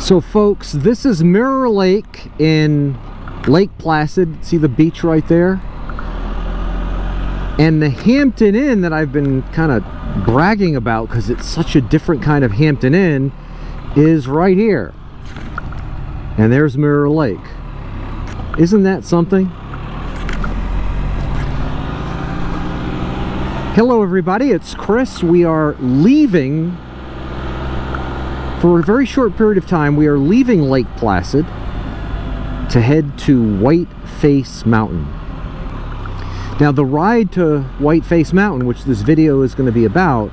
So folks, this is Mirror Lake in Lake Placid. See the beach right there? And the Hampton Inn that I've been kind of bragging about because it's such a different kind of Hampton Inn is right here. And there's Mirror Lake. Isn't that something? Hello everybody, it's Chris. We are leaving for a very short period of time. We are leaving Lake Placid to head to Whiteface Mountain. Now the ride to Whiteface Mountain, which this video is going to be about,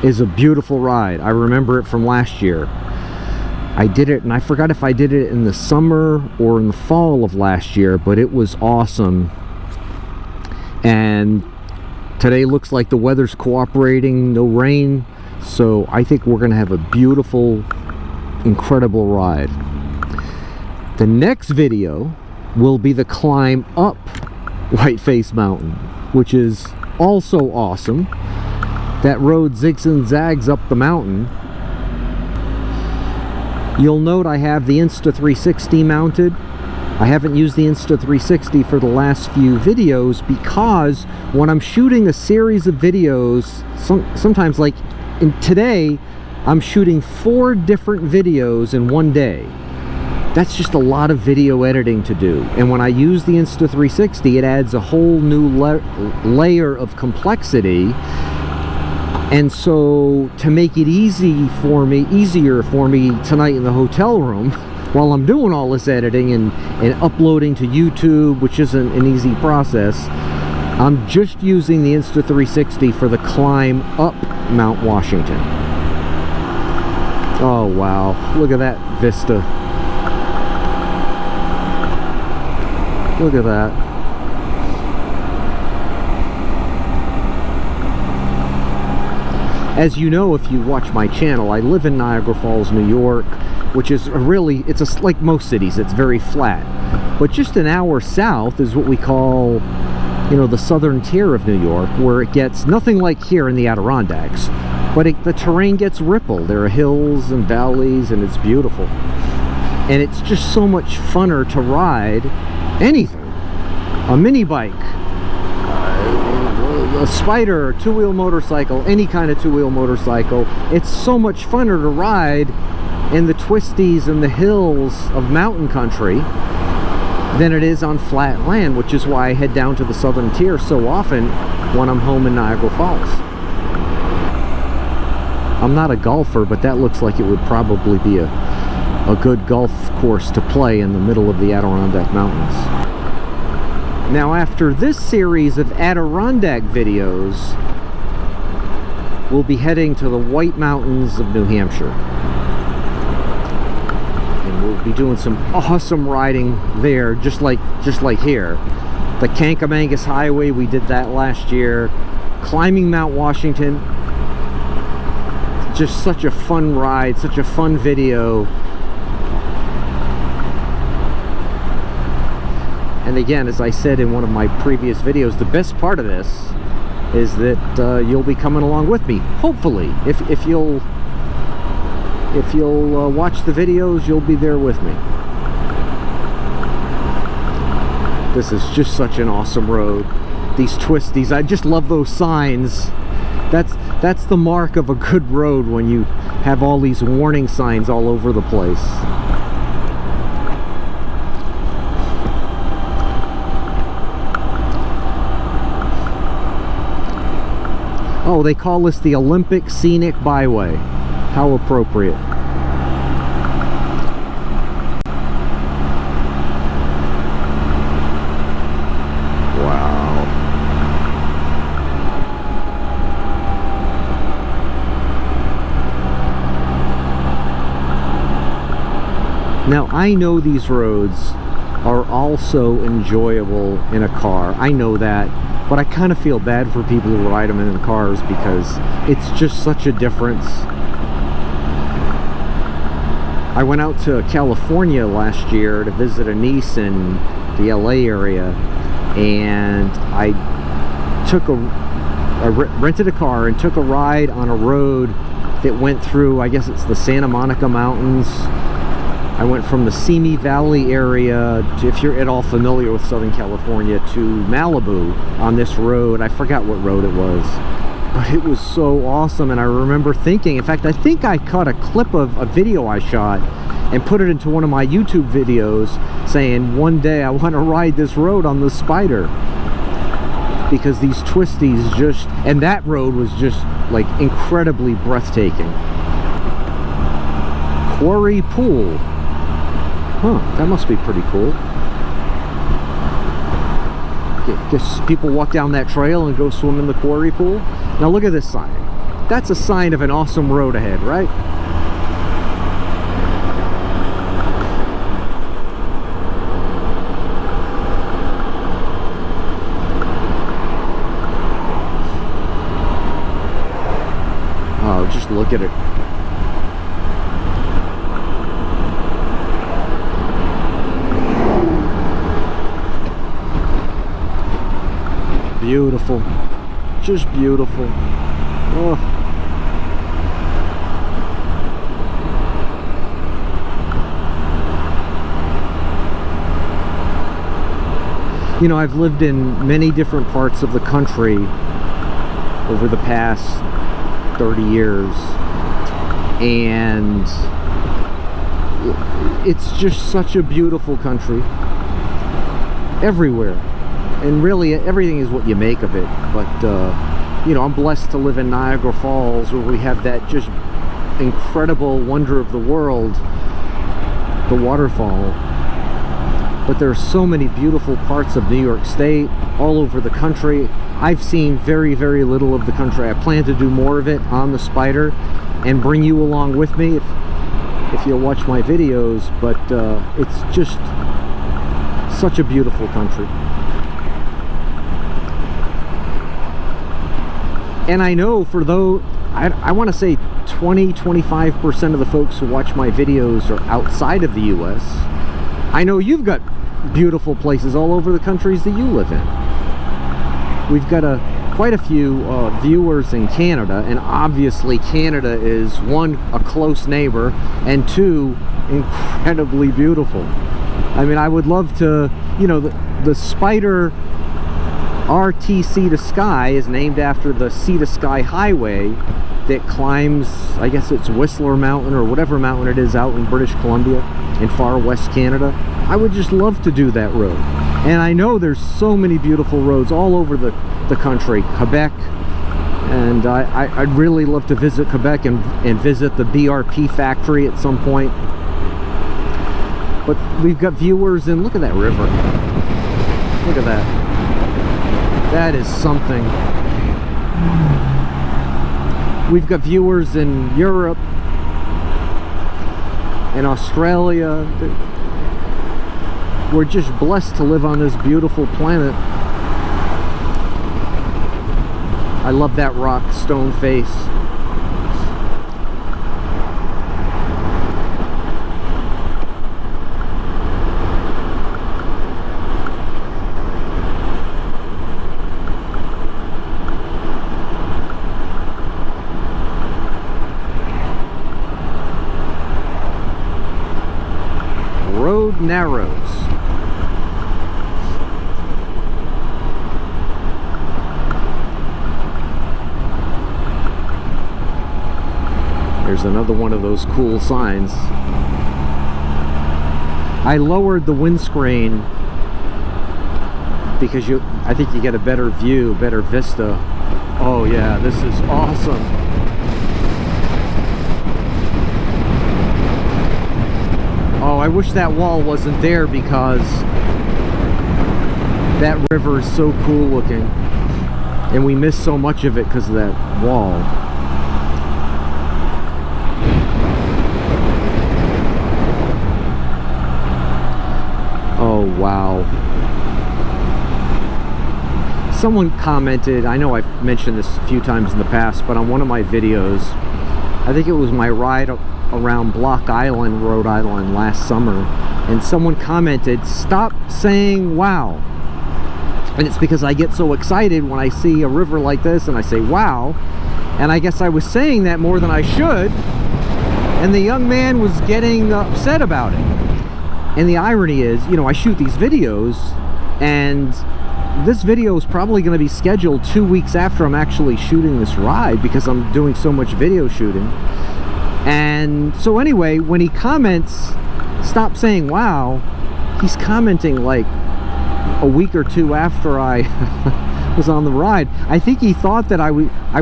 is a beautiful ride. I remember it from last year. I did it, and I forgot if I did it in the summer or in the fall of last year, but it was awesome. And today looks like the weather's cooperating, no rain, so I think we're going to have a beautiful, incredible ride. The next video will be the climb up Whiteface Mountain, which is also awesome. That road zigs and zags up the mountain. You'll note I have the Insta360 mounted. I haven't used the Insta360 for the last few videos because when I'm shooting a series of videos, sometimes like today, I'm shooting 4 different videos in one day. That's just a lot of video editing to do. And when I use the Insta360, it adds a whole new layer of complexity. And so to make it easier for me tonight in the hotel room, while I'm doing all this editing and uploading to YouTube, which isn't an easy process, I'm just using the Insta360 for the climb up Mount Washington. Oh wow, look at that vista. Look at that. As you know, if you watch my channel, I live in Niagara Falls, New York, which is like most cities, it's very flat. But just an hour south is what we call, you know, the southern tier of New York, where it gets nothing like here in the Adirondacks, but the terrain gets rippled. There are hills and valleys, and it's beautiful. And it's just so much funner to ride anything. A mini bike, a Spyder, a two-wheel motorcycle, any kind of two-wheel motorcycle. It's so much funner to ride in the twisties and the hills of mountain country than it is on flat land, which is why I head down to the southern tier so often when I'm home in Niagara Falls. I'm not a golfer, but that looks like it would probably be a good golf course to play in the middle of the Adirondack Mountains. Now after this series of Adirondack videos, we'll be heading to the White Mountains of New Hampshire. And we'll be doing some awesome riding there, just like here. The Kankamangas Highway, we did that last year. Climbing Mount Washington, just such a fun ride, such a fun video. And again, as I said in one of my previous videos, the best part of this is that you'll be coming along with me. Hopefully, if you'll watch the videos, you'll be there with me. This is just such an awesome road. These twisties, I just love those signs. That's the mark of a good road, when you have all these warning signs all over the place. Oh, they call this the Olympic Scenic Byway. How appropriate. Wow. Now, I know these roads are also enjoyable in a car. I know that. But I kind of feel bad for people who ride them in cars because it's just such a difference. I went out to California last year to visit a niece in the LA area, and I rented a car and took a ride on a road that went through, I guess it's the Santa Monica Mountains, I went from the Simi Valley area, to, if you're at all familiar with Southern California, to Malibu on this road. I forgot what road it was, but it was so awesome. And I remember thinking, in fact, I think I caught a clip of a video I shot and put it into one of my YouTube videos saying, one day I want to ride this road on the Spyder, because these twisties just, and that road was just like incredibly breathtaking. Quarry Pool. Huh, that must be pretty cool. Guess people walk down that trail and go swim in the quarry pool. Now look at this sign. That's a sign of an awesome road ahead, right? Oh, just look at it. Beautiful, just beautiful. Oh. You know, I've lived in many different parts of the country over the past 30 years, and it's just such a beautiful country everywhere. And really, everything is what you make of it. But, you know, I'm blessed to live in Niagara Falls, where we have that just incredible wonder of the world, the waterfall. But there are so many beautiful parts of New York State, all over the country. I've seen very, very little of the country. I plan to do more of it on the Spyder and bring you along with me if you'll watch my videos. But it's just such a beautiful country. And I know for those, I want to say 20-25% of the folks who watch my videos are outside of the US. I know you've got beautiful places all over the countries that you live in. We've got quite a few viewers in Canada, and obviously Canada is, one, a close neighbor, and two, incredibly beautiful. I mean, I would love to, you know, the Spyder RT Sea to Sky is named after the Sea to Sky highway that climbs, I guess it's Whistler Mountain or whatever mountain it is out in British Columbia in far west Canada. I would just love to do that road. And I know there's so many beautiful roads all over the country. Quebec, and I'd really love to visit Quebec and visit the BRP factory at some point. But we've got viewers, and look at that river. Look at that. That is something. We've got viewers in Europe, in Australia. We're just blessed to live on this beautiful planet. I love that rock stone face. Road narrows. There's another one of those cool signs. I lowered the windscreen because I think you get a better view, better vista. Oh yeah, this is awesome. Oh, I wish that wall wasn't there, because that river is so cool looking, and we miss so much of it because of that wall. Oh wow. Someone commented, I know I've mentioned this a few times in the past, but on one of my videos, I think it was my ride around Block Island, Rhode Island last summer, and someone commented, stop saying wow. And it's because I get so excited when I see a river like this and I say wow, and I guess I was saying that more than I should, And the young man was getting upset about it. And the irony is, you know, I shoot these videos, and this video is probably going to be scheduled 2 weeks after I'm actually shooting this ride, because I'm doing so much video shooting. And so anyway, when he comments, "Stop saying wow," he's commenting like a week or two after I was on the ride. I think he thought that I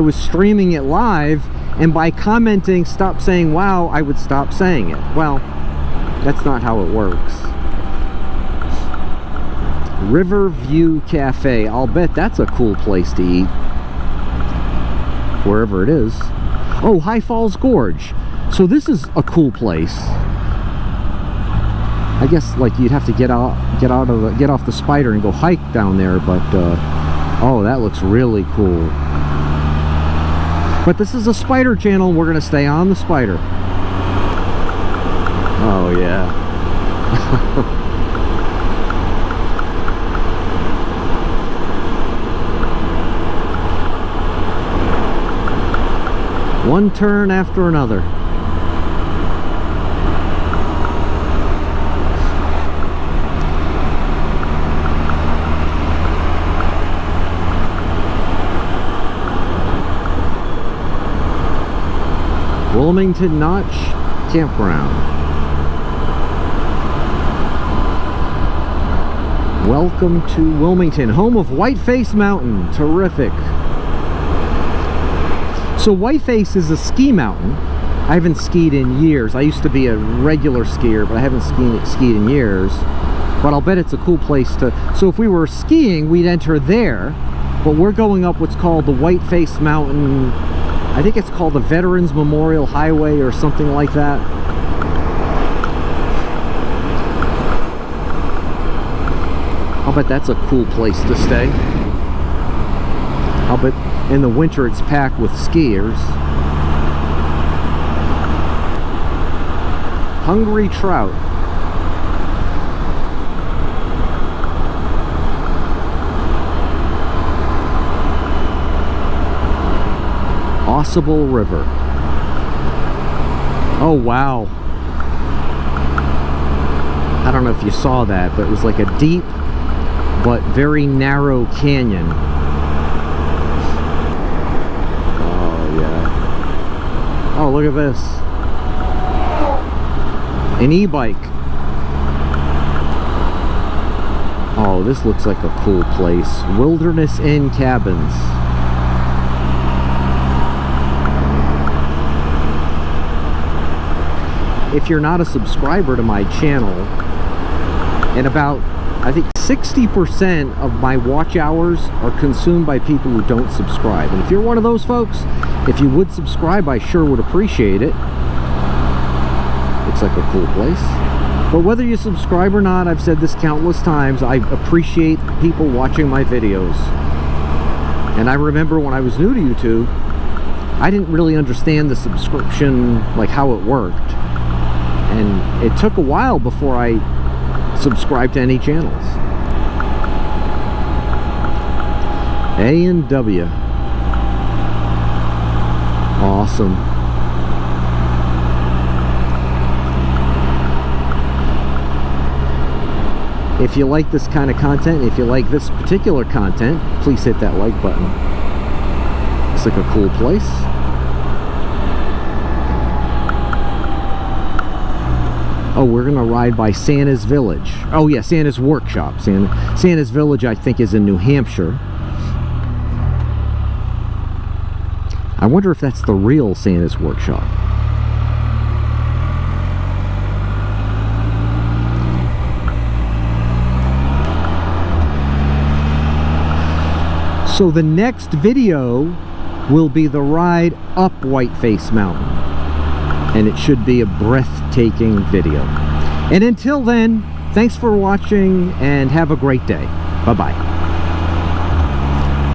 was streaming it live, and by commenting "Stop saying wow," I would stop saying it. Well, that's not how it works. Riverview Cafe. I'll bet that's a cool place to eat, wherever it is. Oh, High Falls Gorge. So this is a cool place. I guess like you'd have to get off the Spyder and go hike down there, but oh, that looks really cool. But this is a Spyder channel. We're gonna stay on the Spyder. Oh yeah. One turn after another. Wilmington Notch Campground. Welcome to Wilmington, home of Whiteface Mountain. Terrific. So Whiteface is a ski mountain. I haven't skied in years. I used to be a regular skier, but I haven't skied in years. But I'll bet it's a cool place to... So if we were skiing, we'd enter there. But we're going up what's called the Whiteface Mountain... I think it's called the Veterans Memorial Highway or something like that. I'll bet that's a cool place to stay. I'll bet in the winter it's packed with skiers. Hungry Trout. Possible River. Oh wow. I don't know if you saw that, but it was like a deep but very narrow canyon. Oh yeah. Oh, look at this. An e-bike. Oh, this looks like a cool place. Wilderness Inn Cabins. If you're not a subscriber to my channel, and about, I think 60% of my watch hours are consumed by people who don't subscribe. And if you're one of those folks, if you would subscribe, I sure would appreciate it. Looks like a cool place. But whether you subscribe or not, I've said this countless times, I appreciate people watching my videos. And I remember when I was new to YouTube, I didn't really understand the subscription, like how it worked. And it took a while before I subscribed to any channels. A&W. Awesome. If you like this kind of content, if you like this particular content, please hit that like button. Looks like a cool place. Oh, we're gonna ride by Santa's Village. Oh yeah, Santa's Workshop. Santa's Village, I think, is in New Hampshire. I wonder if that's the real Santa's Workshop. So the next video will be the ride up Whiteface Mountain. And it should be a breathtaking video. And until then, thanks for watching and have a great day. Bye-bye.